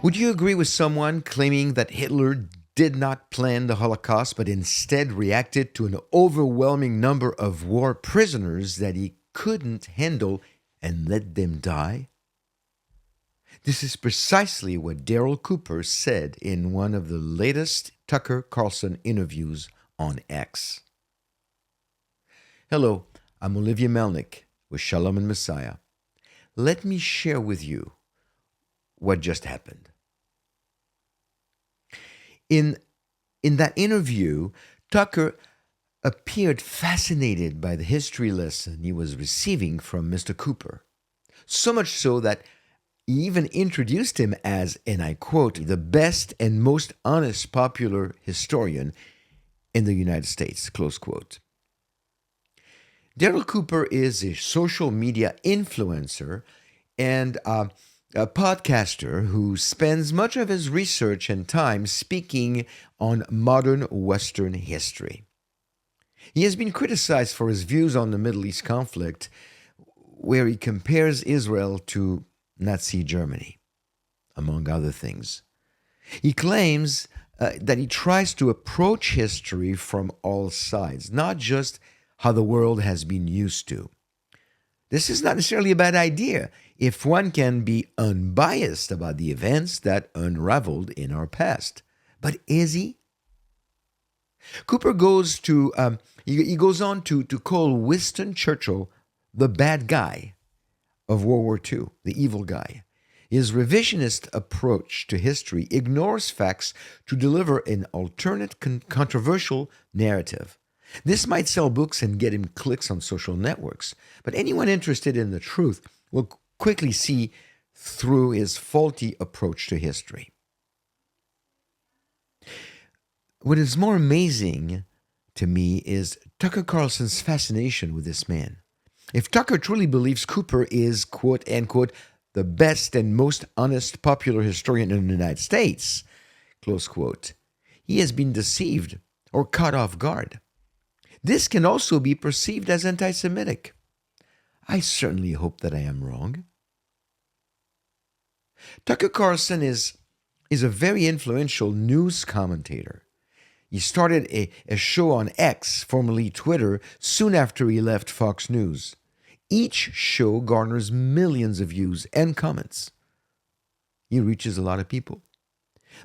Would you agree with someone claiming that Hitler did not plan the Holocaust, but instead reacted to an overwhelming number of war prisoners that he couldn't handle and let them die? This is precisely what Daryl Cooper said in one of the latest Tucker Carlson interviews on X. Hello, I'm Olivier Melnick with Shalom and Messiah. Let me share with you what just happened. In that interview, Tucker appeared fascinated by the history lesson he was receiving from Mr. Cooper. So much so that he even introduced him as, and I quote, the best and most honest popular historian in the United States, close quote. Daryl Cooper is a social media influencer and a podcaster who spends much of his research and time speaking on modern Western history. He has been criticized for his views on the Middle East conflict, where he compares Israel to Nazi Germany, among other things. He claims that he tries to approach history from all sides, not just how the world has been used to. This is not necessarily a bad idea if one can be unbiased about the events that unraveled in our past. But is he? Cooper goes on to call Winston Churchill the bad guy of World War II, the evil guy. His revisionist approach to history ignores facts to deliver an alternate controversial narrative. This might sell books and get him clicks on social networks, but anyone interested in the truth will quickly see through his faulty approach to history. What is more amazing to me is Tucker Carlson's fascination with this man. If Tucker truly believes Cooper is, quote, unquote, the best and most honest popular historian in the United States, close quote, he has been deceived or caught off guard. This can also be perceived as anti-Semitic. I certainly hope that I am wrong. Tucker Carlson is a very influential news commentator. He started a show on X, formerly Twitter, soon after he left Fox News. Each show garners millions of views and comments. He reaches a lot of people.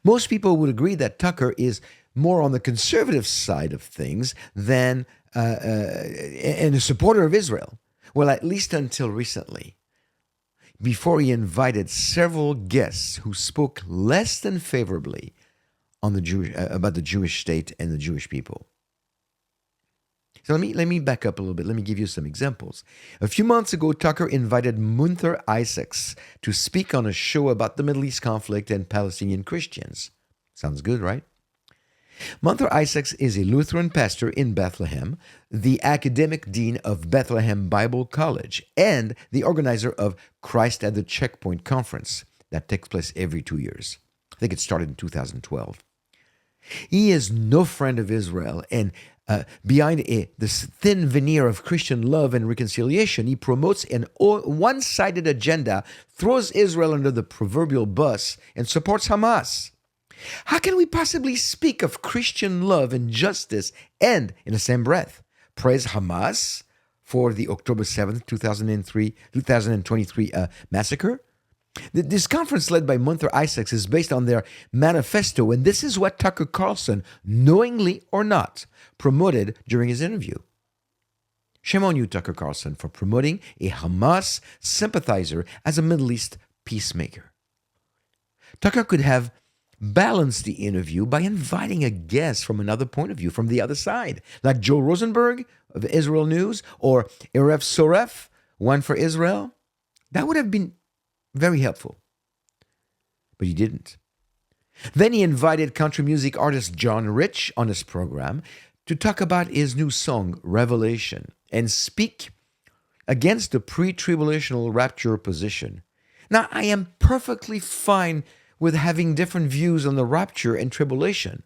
Most people would agree that Tucker is more on the conservative side of things than and a supporter of Israel. Well, at least until recently, before he invited several guests who spoke less than favorably on about the Jewish state and the Jewish people. So let me back up a little bit. Let me give you some examples. A few months ago, Tucker invited Munther Isaacs to speak on a show about the Middle East conflict and Palestinian Christians. Sounds good, right? Munther Isaacs is a Lutheran pastor in Bethlehem, the academic dean of Bethlehem Bible College, and the organizer of Christ at the Checkpoint Conference that takes place every 2 years. I think it started in 2012. He is no friend of Israel, and behind this thin veneer of Christian love and reconciliation, he promotes an one-sided agenda, throws Israel under the proverbial bus, and supports Hamas. How can we possibly speak of Christian love and justice and, in the same breath, praise Hamas for the October 7th, 2023 massacre? This conference led by Munther Isaacs is based on their manifesto, and this is what Tucker Carlson, knowingly or not, promoted during his interview. Shame on you, Tucker Carlson, for promoting a Hamas sympathizer as a Middle East peacemaker. Tucker could have balanced the interview by inviting a guest from another point of view, from the other side, like Joe Rosenberg of Israel News or Erev Soref, One for Israel. That would have been very helpful. But he didn't. Then he invited country music artist John Rich on his program to talk about his new song, Revelation, and speak against the pre-tribulational rapture position. Now, I am perfectly fine with having different views on the rapture and tribulation.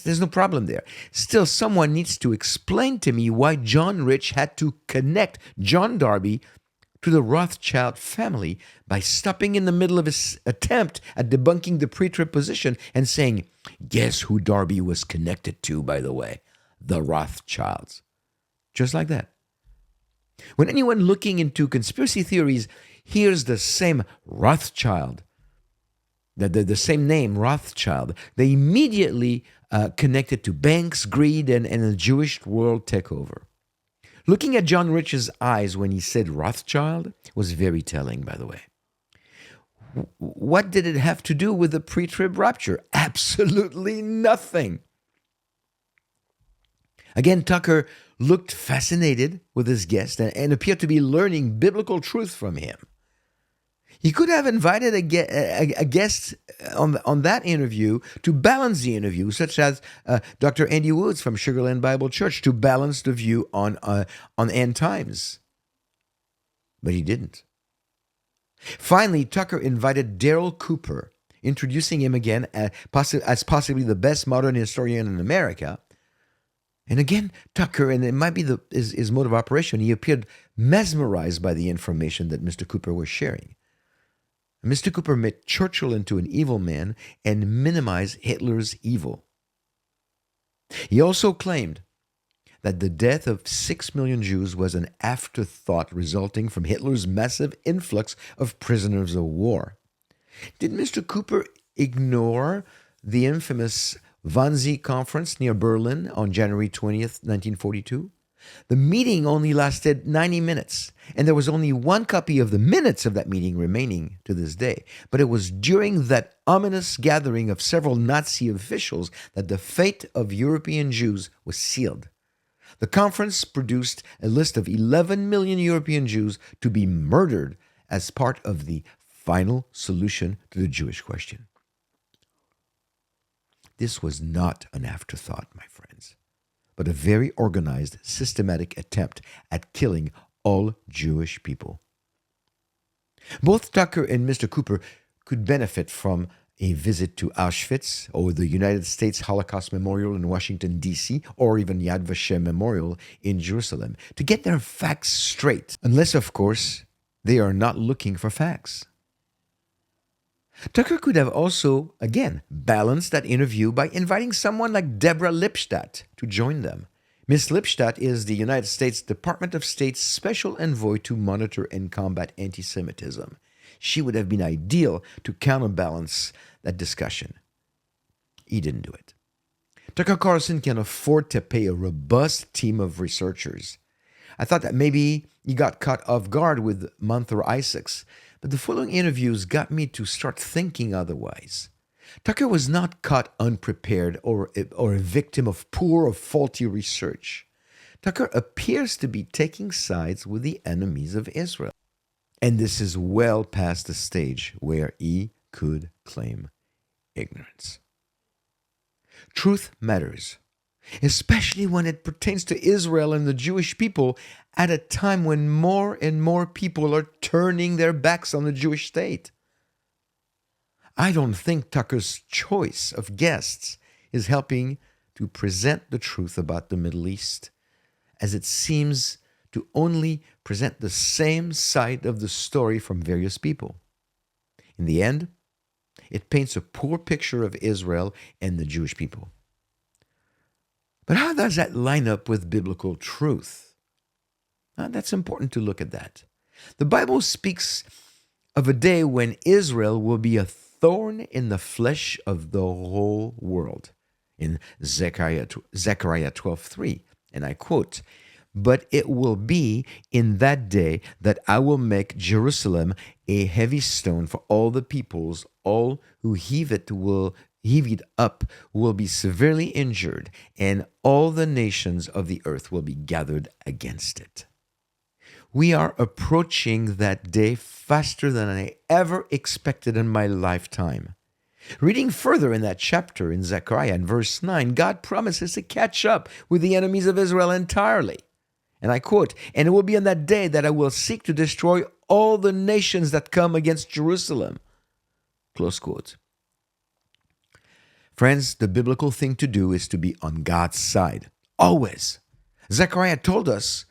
There's no problem there. Still, someone needs to explain to me why John Rich had to connect John Darby to the Rothschild family by stopping in the middle of his attempt at debunking the pre-trib position and saying, "Guess who Darby was connected to, by the way? The Rothschilds." Just like that. When anyone looking into conspiracy theories hears the same Rothschild, the same name, Rothschild, they immediately connect it to banks, greed, and a Jewish world takeover. Looking at John Rich's eyes when he said Rothschild was very telling, by the way. What did it have to do with the pre-trib rapture? Absolutely nothing. Again, Tucker looked fascinated with his guest and appeared to be learning biblical truth from him. He could have invited a guest on that interview to balance the interview, such as Dr. Andy Woods from Sugarland Bible Church, to balance the view on end times. But he didn't. Finally, Tucker invited Daryl Cooper, introducing him again as possibly the best modern historian in America. And again, Tucker, and it might be his mode of operation, he appeared mesmerized by the information that Mr. Cooper was sharing. Mr. Cooper made Churchill into an evil man and minimized Hitler's evil. He also claimed that the death of 6 million Jews was an afterthought resulting from Hitler's massive influx of prisoners of war. Did Mr. Cooper ignore the infamous Wannsee Conference near Berlin on January 20th, 1942? The meeting only lasted 90 minutes, and there was only one copy of the minutes of that meeting remaining to this day. But it was during that ominous gathering of several Nazi officials that the fate of European Jews was sealed. The conference produced a list of 11 million European Jews to be murdered as part of the final solution to the Jewish question. This was not an afterthought, my friends, but a very organized, systematic attempt at killing all Jewish people. Both Tucker and Mr. Cooper could benefit from a visit to Auschwitz or the United States Holocaust Memorial in Washington, D.C., or even Yad Vashem Memorial in Jerusalem to get their facts straight, unless, of course, they are not looking for facts. Tucker could have also, again, balanced that interview by inviting someone like Deborah Lipstadt to join them. Miss Lipstadt is the United States Department of State's special envoy to monitor and combat anti-Semitism. She would have been ideal to counterbalance that discussion. He didn't do it. Tucker Carlson can afford to pay a robust team of researchers. I thought that maybe he got caught off guard with Manther Isaacs, but the following interviews got me to start thinking otherwise. Tucker was not caught unprepared or a victim of poor or faulty research. Tucker appears to be taking sides with the enemies of Israel. And this is well past the stage where he could claim ignorance. Truth matters, especially when it pertains to Israel and the Jewish people at a time when more and more people are turning their backs on the Jewish state. I don't think Tucker's choice of guests is helping to present the truth about the Middle East, as it seems to only present the same side of the story from various people. In the end, it paints a poor picture of Israel and the Jewish people. But how does that line up with biblical truth? That's important to look at that. The Bible speaks of a day when Israel will be a thorn in the flesh of the whole world. In Zechariah 12:3, and I quote, "But it will be in that day that I will make Jerusalem a heavy stone for all the peoples. All who heave it up will be severely injured, and all the nations of the earth will be gathered against it." We are approaching that day faster than I ever expected in my lifetime. Reading further in that chapter in Zechariah in verse 9, God promises to catch up with the enemies of Israel entirely. And I quote, "And it will be on that day that I will seek to destroy all the nations that come against Jerusalem." Close quote. Friends, the biblical thing to do is to be on God's side, always. Zechariah told us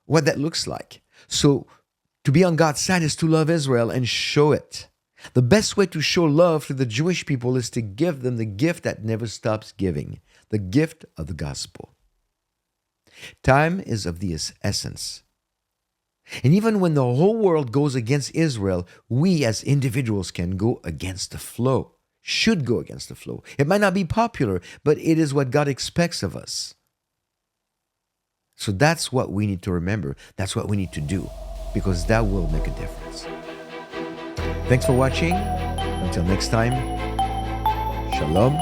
what that looks like. So To be on God's side is to love Israel and show it. The best way to show love to the Jewish people is to give them the gift that never stops giving, the gift of the gospel. Time is of the essence. And even when the whole world goes against Israel, we as individuals can go against the flow, should go against the flow. It might not be popular, but it is what God expects of us. So that's what we need to remember. That's what we need to do, because that will make a difference. Thanks for watching. Until next time, shalom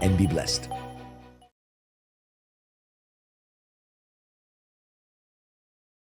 and be blessed.